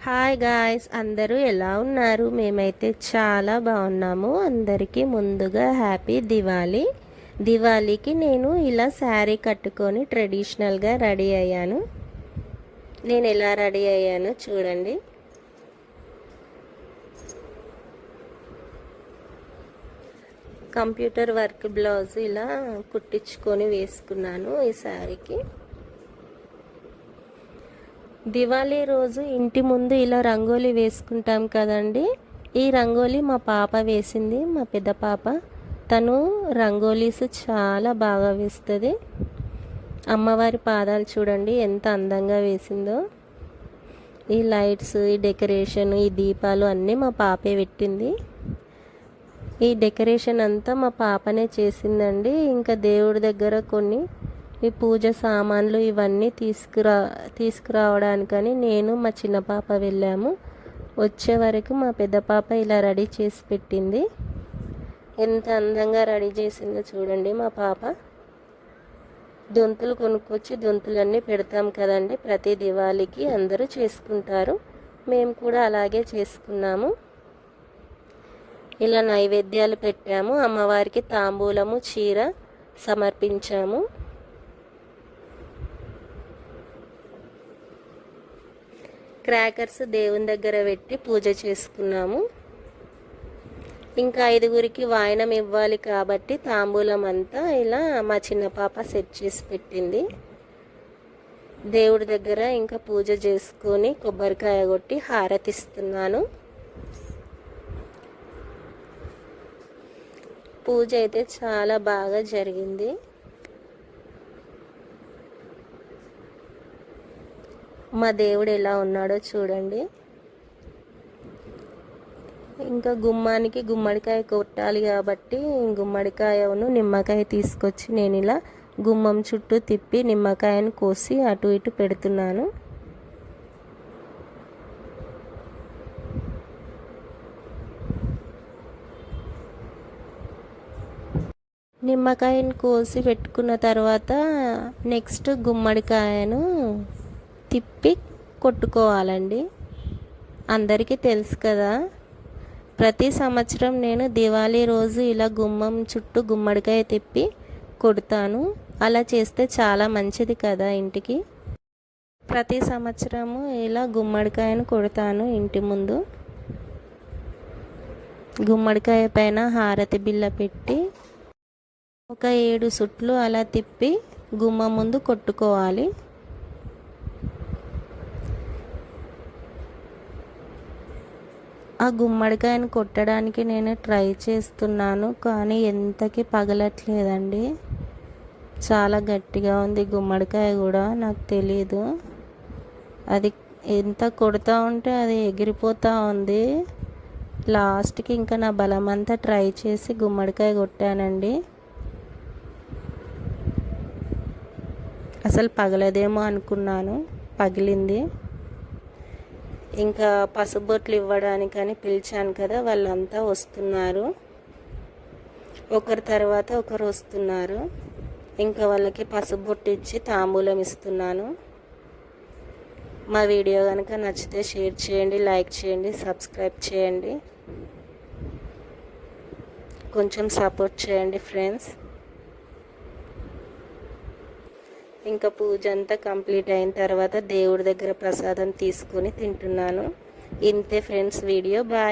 Hi guys, అందరూ ఎలా ఉన్నారు? మేమైతే చాలా బాగున్నాము. అందరికీ ముందుగా హ్యాపీ దివాళీ. దివాళీకి నేను ఇలా శారీ కట్టుకొని ట్రెడిషనల్గా రెడీ అయ్యాను. నేను ఎలా రెడీ అయ్యానో చూడండి. కంప్యూటర్ వర్క్ బ్లౌజ్ ఇలా కుట్టించుకొని వేసుకున్నాను ఈ శారీకి. దివాళీ రోజు ఇంటి ముందు ఇలా రంగోలీ వేసుకుంటాం కదండి. ఈ రంగోలీ మా పాప వేసింది, మా పెద్ద పాప. తను రంగోలీస్ చాలా బాగా వేస్తుంది. అమ్మవారి పాదాలు చూడండి ఎంత అందంగా వేసిందో. ఈ లైట్స్, ఈ డెకరేషన్, ఈ దీపాలు అన్నీ మా పాపే పెట్టింది. ఈ డెకరేషన్ అంతా మా పాపనే చేసిందండి. ఇంకా దేవుడి దగ్గర కొన్ని ఈ పూజ సామాన్లు ఇవన్నీ తీసుకురావడానికని నేను మా చిన్న పాప వెళ్ళాము. వచ్చే వరకు మా పెద్ద పాప ఇలా రెడీ చేసి పెట్టింది. ఎంత అందంగా రెడీ చేసిందో చూడండి మా పాప. దొంతులు కొనుక్కొచ్చి దొంతులన్నీ పెడతాం కదండి, ప్రతి దివాళీకి అందరూ చేసుకుంటారు. మేము కూడా అలాగే చేసుకున్నాము. ఇలా నైవేద్యాలు పెట్టాము. అమ్మవారికి తాంబూలము, చీర సమర్పించాము. క్రాకర్స్ దేవుని దగ్గర పెట్టి పూజ చేసుకున్నాము. ఇంకా 5గురికి వాయనం ఇవ్వాలి కాబట్టి తాంబూలం అంతా ఇలా మా చిన్న పాప సెట్ చేసి పెట్టింది. దేవుడి దగ్గర ఇంకా పూజ చేసుకొని కొబ్బరికాయ కొట్టి హారతిస్తున్నాను. పూజ అయితే చాలా బాగా జరిగింది. మా దేవుడు ఎలా ఉన్నాడో చూడండి. ఇంకా గుమ్మానికి గుమ్మడికాయ కొట్టాలి కాబట్టి గుమ్మడికాయను నిమ్మకాయ తీసుకొచ్చి నేను ఇలా గుమ్మం చుట్టూ తిప్పి నిమ్మకాయను కోసి అటు ఇటు పెడుతున్నాను. నిమ్మకాయను కోసి పెట్టుకున్న తర్వాత నెక్స్ట్ గుమ్మడికాయను తిప్పి కొట్టుకోవాలండి. అందరికీ తెలుసు కదా. ప్రతి సంవత్సరం నేను దివాళీ రోజు ఇలా గుమ్మం చుట్టూ గుమ్మడికాయ తిప్పి కొడతాను. అలా చేస్తే చాలా మంచిది కదా ఇంటికి. ప్రతి సంవత్సరము ఇలా గుమ్మడికాయను కొడతాను ఇంటి ముందు. గుమ్మడికాయ పైన హారతి బిళ్ళ పెట్టి ఒక 7 సుట్లు అలా తిప్పి గుమ్మం ముందు కొట్టుకోవాలి. ఆ గుమ్మడికాయను కొట్టడానికి నేను ట్రై చేస్తున్నాను, కానీ ఎంతకి పగలట్లేదండి. చాలా గట్టిగా ఉంది గుమ్మడికాయ కూడా. నాకు తెలీదు, అది ఎంత కొడుతూ ఉంటే అది ఎగిరిపోతూ ఉంది. లాస్ట్కి ఇంకా నా బలమంతా ట్రై చేసి గుమ్మడికాయ కొట్టానండి. అసలు పగలదేమో అనుకున్నాను, పగిలింది. ఇంకా పసుబొట్లు ఇవ్వడానికని పిలిచాను కదా, వాళ్ళంతా వస్తున్నారు. ఒకరి తర్వాత ఒకరు వస్తున్నారు. ఇంకా వాళ్ళకి పసుబొట్టు ఇచ్చి తాంబూలం ఇస్తున్నాను. మా వీడియో కనుక నచ్చితే షేర్ చేయండి, లైక్ చేయండి, సబ్స్క్రైబ్ చేయండి. కొంచెం సపోర్ట్ చేయండి ఫ్రెండ్స్. ఇంకా పూజ అంతా కంప్లీట్ అయిన తర్వాత దేవుడి దగ్గర ప్రసాదం తీసుకొని తింటున్నాను. ఇంతే ఫ్రెండ్స్ వీడియో. బాయ్.